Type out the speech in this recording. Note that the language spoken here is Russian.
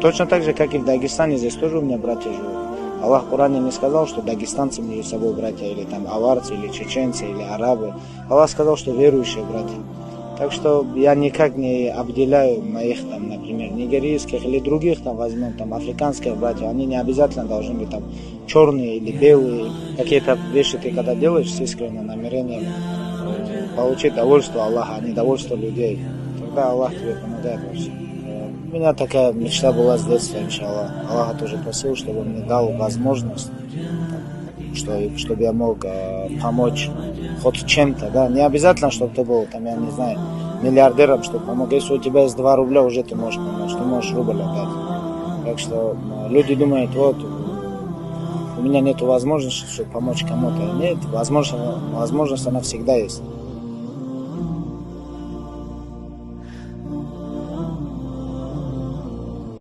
Точно так же, как и в Дагестане, здесь тоже у меня братья живут. Аллах в Коране не сказал, что дагестанцы между собой братья, или там аварцы, или чеченцы, или арабы. Аллах сказал, что верующие братья. Так что я никак не обделяю моих, там, например, нигерийских или других, там, возьмем, там, африканских братьев. Они не обязательно должны быть там черные или белые. Какие-то вещи ты когда делаешь с искренним намерением получить довольство Аллаха, а не довольство людей, тогда Аллах тебе помогает во всем. У меня такая мечта была с детства, иншаллах. Аллаха тоже просил, чтобы он мне дал возможность, чтобы я мог помочь хоть чем-то, да. Не обязательно, чтобы ты был, там, я не знаю, миллиардером, чтобы помог. Если у тебя есть 2 рубля, уже ты можешь помочь, ты можешь рубль отдать. Так что люди думают, вот, у меня нет возможности, чтобы помочь кому-то. Нет, возможность она всегда есть.